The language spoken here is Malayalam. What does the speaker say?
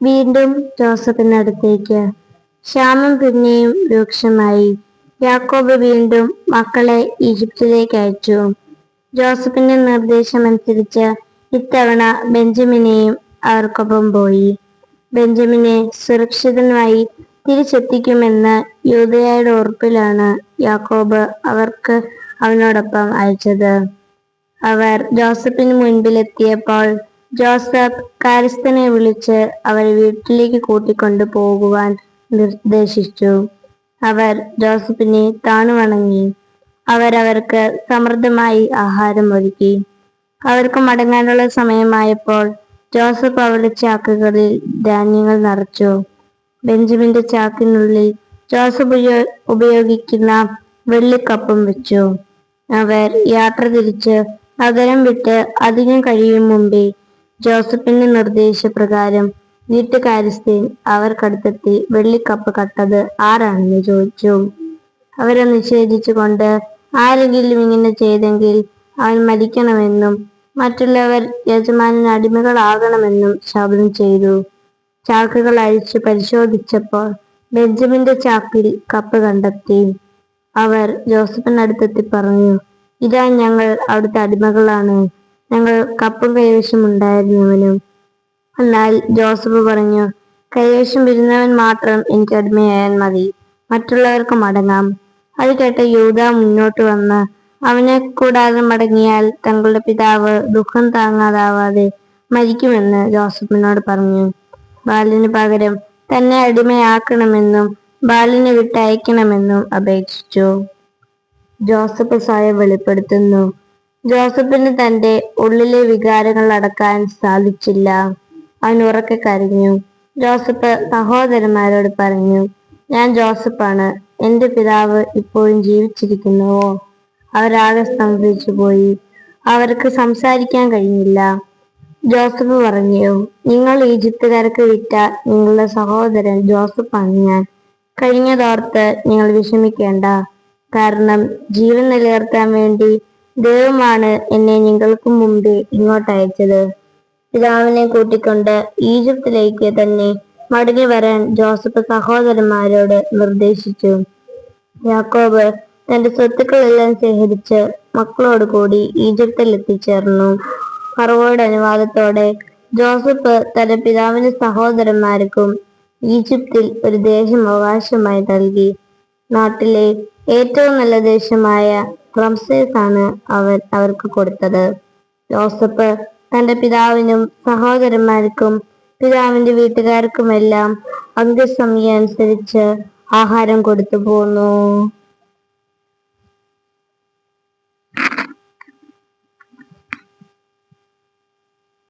വീണ്ടും ജോസഫിനടുത്തേക്ക്. ക്ഷാമം പിന്നെയും രൂക്ഷമായി. യാക്കോബ് വീണ്ടും മക്കളെ ഈജിപ്തിലേക്ക് അയച്ചു. ജോസഫിന്റെ നിർദ്ദേശമനുസരിച്ച് ഇത്തവണ ബെഞ്ചമിനെയും അവർക്കൊപ്പം പോയി. ബെഞ്ചമിനെ സുരക്ഷിതനായി തിരിച്ചെത്തിക്കുമെന്ന് യൂദായുടെ ഉറപ്പിലാണ് യാക്കോബ് അവനോടൊപ്പം അയച്ചത്. അവർ ജോസഫിന് മുൻപിലെത്തിയപ്പോൾ ജോസഫ് കാര്യസ്ഥനെ വിളിച്ച് അവരെ വീട്ടിലേക്ക് കൂട്ടിക്കൊണ്ടു പോകുവാൻ നിർദ്ദേശിച്ചു. അവർ ജോസഫിനെ താണുവണങ്ങി. അവർക്ക് സമൃദ്ധമായി ആഹാരം ഒരുക്കി. അവർക്ക് മടങ്ങാനുള്ള സമയമായപ്പോൾ ജോസഫ് അവരുടെ ചാക്കുകളിൽ ധാന്യങ്ങൾ നിറച്ചു. ബെഞ്ചമിന്റെ ചാക്കിനുള്ളിൽ ജോസഫ് ഉപയോഗിക്കുന്ന വെള്ളിക്കപ്പും വെച്ചു. അവർ യാത്ര തിരിച്ച് നഗരം വിട്ട് അധികം കഴിയും മുമ്പേ ജോസഫിന്റെ നിർദ്ദേശപ്രകാരം വീട്ടുകാര്യസ്ഥൻ അവർക്കടുത്തെത്തി വെള്ളിക്കപ്പ് കട്ടത് ആരാണെന്ന് ചോദിച്ചു. അവരെ നിഷേധിച്ചുകൊണ്ട്, ആരെങ്കിലും ഇങ്ങനെ ചെയ്തെങ്കിൽ അവൻ മരിക്കണമെന്നും മറ്റുള്ളവർ യജമാനന് അടിമകളാകണമെന്നും ശപഥം ചെയ്തു. ചാക്കുകൾ അഴിച്ചു പരിശോധിച്ചപ്പോൾ ബെഞ്ചമിന്റെ ചാക്കിൽ കപ്പ് കണ്ടെത്തി. അവർ ജോസഫിനടുത്തെത്തി പറഞ്ഞു, ഇതാ, ഞങ്ങൾ അവിടുത്തെ അടിമകളാണ്, ഞങ്ങൾ കപ്പും കൈവശമുണ്ടായിരുന്നവനും. എന്നാൽ ജോസഫ് പറഞ്ഞു, കൈവശം വരുന്നവൻ മാത്രം എനിക്ക് അടിമയായാൽ മതി, മറ്റുള്ളവർക്ക് മടങ്ങാം. അത് കേട്ട യൂദാ മുന്നോട്ട് വന്ന്, അവനെ കൂടാതെ മടങ്ങിയാൽ തങ്ങളുടെ പിതാവ് ദുഃഖം താങ്ങാനാവാതെ മരിക്കുമെന്ന് ജോസഫിനോട് പറഞ്ഞു. ബാലിന് പകരം തന്നെ അടിമയാക്കണമെന്നും ബാലിനെ വിട്ടയക്കണമെന്നും അപേക്ഷിച്ചു. ജോസഫ് സ്വയം വെളിപ്പെടുത്തുന്നു. ജോസഫിന് തന്റെ ഉള്ളിലെ വികാരങ്ങൾ അടക്കാൻ സാധിച്ചില്ല. അവൻ ഉറക്കെ കരഞ്ഞു. ജോസഫ് സഹോദരന്മാരോട് പറഞ്ഞു, ഞാൻ ജോസഫാണ്. എന്റെ പിതാവ് ഇപ്പോഴും ജീവിച്ചിരിക്കുന്നുവോ? അവരാകെ സ്തംഭിച്ചുപോയി. അവർക്ക് സംസാരിക്കാൻ കഴിഞ്ഞില്ല. ജോസഫ് പറഞ്ഞു, നിങ്ങൾ ഈജിപ്തുകാർക്ക് വിറ്റ നിങ്ങളുടെ സഹോദരൻ ജോസഫാണ് ഞാൻ. കഴിഞ്ഞതോർത്ത് നിങ്ങൾ വിഷമിക്കേണ്ട. കാരണം ജീവൻ നിലനിർത്താൻ വേണ്ടി ദൈവമാണ് എന്നെ നിങ്ങൾക്ക് മുമ്പേ ഇങ്ങോട്ട് അയച്ചത്. പിതാവിനെ കൂട്ടിക്കൊണ്ട് ഈജിപ്തിലേക്ക് തന്നെ മടങ്ങി വരാൻ ജോസഫ് സഹോദരന്മാരോട് നിർദ്ദേശിച്ചു. യാക്കോബ് തന്റെ സ്വത്തുക്കളെല്ലാം ശേഖരിച്ച് മക്കളോട് കൂടി ഈജിപ്തിൽ എത്തിച്ചേർന്നു. ഫറവോയുടെ അനുവാദത്തോടെ ജോസഫ് തന്റെ പിതാവിന്റെ സഹോദരന്മാർക്കും ഈജിപ്തിൽ ഒരു ദേശം അവകാശമായി നൽകി. നാട്ടിലെ ഏറ്റവും നല്ല ദേശമായ റംസേസ് ആണ് അവർക്ക് കൊടുത്തത്. ജോസഫ് തന്റെ പിതാവിനും സഹോദരന്മാർക്കും പിതാവിന്റെ വീട്ടുകാർക്കുമെല്ലാം അന്ത്യസമയം അനുസരിച്ച് ആഹാരം കൊടുത്തു പോന്നു.